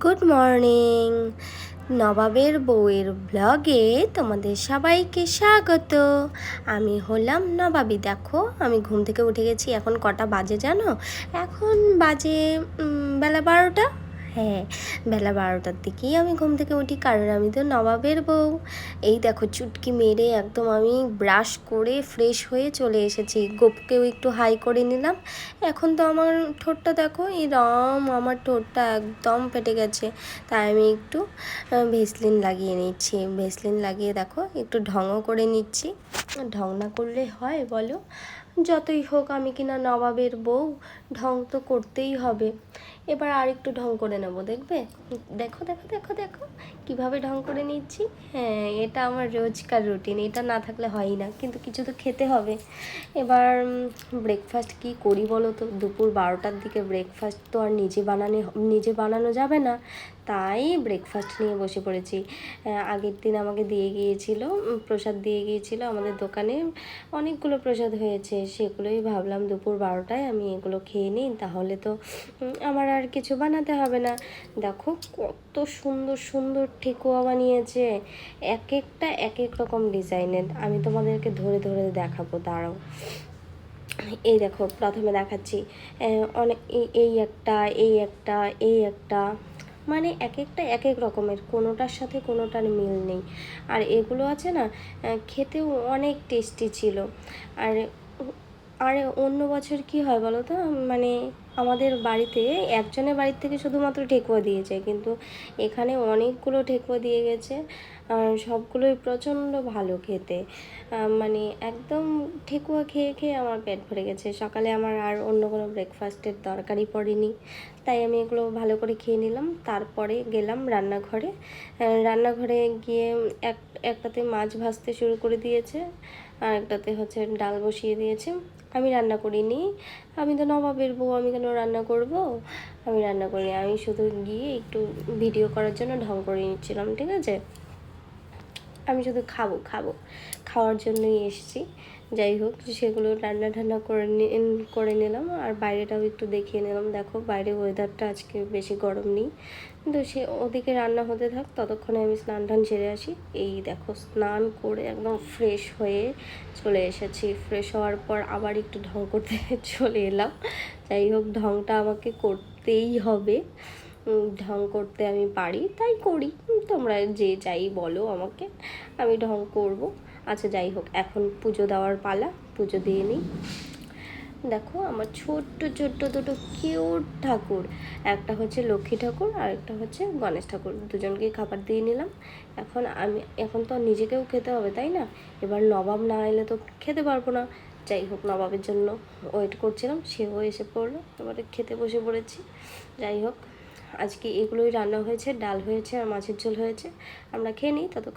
Good morning. নবাবের বউয়ের ব্লগে তোমাদের সবাইকে স্বাগত। আমি হলাম নবাবী। দেখো আমি ঘুম থেকে উঠে গেছি। এখন কটা বাজে জানো? এখন বাজে বেলা 12টা। হ্যাঁ, বেলা 12টার দিকেই আমি ঘুম থেকে উঠি, কারণ আমি তো নবাবের বউ। এই দেখো চুটকি মেরে একদম আমি ব্রাশ করে ফ্রেশ হয়ে চলে এসেছি। গোপকেও একটু হাই করে নিলাম। এখন তো আমার ঠোঁটটা দেখো, আমার ঠোঁটটা একদম ফেটে গেছে, তাই আমি একটু ভেসলিন লাগিয়ে নিচ্ছি। ভেসলিন লাগিয়ে দেখো একটু ঢঙও করে নিচ্ছি। ঢং না করলে হয় বলো? যতই হোক আমি কিনা নবাবের বউ, ঢং তো করতেই হবে। এবার আর একটু ঢং করে নেবো, দেখবে? দেখো দেখো দেখো দেখো কীভাবে ঢং করে নিচ্ছি। হ্যাঁ, এটা আমার রোজকার রুটিন, এটা না থাকলে হয়ই না, কিন্তু কিছু তো খেতে হবে। এবার ব্রেকফাস্ট কি করি বলো তো? দুপুর 12টার দিকে ব্রেকফাস্ট তো আর নিজে বানানো যাবে না, তাই ব্রেকফাস্ট নিয়ে বসে পড়েছি। আগের দিন আমাকে দিয়ে গিয়েছিল, প্রসাদ দিয়ে গিয়েছিল আমাদের দোকানে, অনেকগুলো প্রসাদ হয়েছে, সেগুলোই ভাবলাম দুপুর 12টায় আমি এগুলো খেয়ে নিই, তাহলে তো আমার আর কিছু বানাতে হবে না। দেখো কত সুন্দর সুন্দর ঠেকুয়া বানিয়েছে, এক একটা এক এক রকম ডিজাইনের। আমি তোমাদেরকে ধরে ধরে দেখাবো, দাঁড়াও। এই দেখো প্রথমে দেখাচ্ছি, অনেক এই একটা, এই একটা, এই একটা, মানে এক একটা এক এক রকমের, কোনোটার সাথে কোনোটার মিল নেই। আর এগুলো আছে না, খেতেও অনেক টেস্টি ছিল। আর আর অন্য বছর কি হয় বলো তো, মানে আমাদের বাড়িতে একজনের বাড়ির থেকে শুধুমাত্র ঠেকুয়া দিয়েছে, কিন্তু এখানে অনেকগুলো ঠেকুয়া দিয়ে গেছে, আর সবগুলোই প্রচণ্ড ভালো খেতে। মানে একদম ঠেকুয়া খেয়ে খেয়ে আমার পেট ভরে গেছে। সকালে আমার আর অন্য কোনো ব্রেকফাস্টের দরকারই পড়েনি, তাই আমি এগুলো ভালো করে খেয়ে নিলাম। তারপরে গেলাম রান্নাঘরে। রান্নাঘরে গিয়ে একটাতে মাছ ভাজতে শুরু করে দিয়েছে, আর একটাতে হচ্ছে ডাল বসিয়ে দিয়েছে। আমি রান্না করিনি, আমি তো নবাবের বউ, আমি কেন রান্না করব? আমি রান্না করিনি, আমি শুধু গিয়ে একটু ভিডিও করার জন্য ঢং করে নিচ্ছিলাম, ঠিক আছে? আমি শুধু খাওয়ার জন্যই এসেছি। যাই হোক, সেগুলো রান্না করে নিলাম, আর বাইরেটাও একটু দেখিয়ে নিলাম। দেখো বাইরে ওয়েদারটা আজকে বেশি গরম নেই, কিন্তু সে ওদিকে রান্না হতে থাক, ততক্ষণে আমি স্নান টান সেরে আসি। এই দেখো স্নান করে একদম ফ্রেশ হয়ে চলে এসেছি। ফ্রেশ হওয়ার পর আবার একটু ঢং করতে চলে এলাম। যাই হোক, ঢংটা আমাকে করতেই হবে, ঢং করতে আমি পারি তাই করি। তোমরা যে যাই বলো আমাকে, আমি ঢং করব। আচ্ছা যাই হোক, এখন পুজো দেওয়ার পালা, পুজো দিয়ে নিই। দেখো আমার ছোট্ট ছোট্ট দুটো কিউট ঠাকুর, একটা হচ্ছে লক্ষ্মী ঠাকুর আর একটা হচ্ছে গণেশ ঠাকুর, দুজনকেই খাবার দিয়ে নিলাম। এখন তো নিজেকেও খেতে হবে, তাই না? এবার নবাব না এলে তো খেতে পারবো না। যাই হোক, নবাবের জন্য ওয়েট করছিলাম, সেও এসে পড়লো, এবারে খেতে বসে পড়েছি। যাই হোক, আজকে এগুলোই রান্না হয়েছে, ডাল হয়েছে আর মাছের ঝোল হয়েছে। আমরা খেয়ে নিই ততক্ষণ।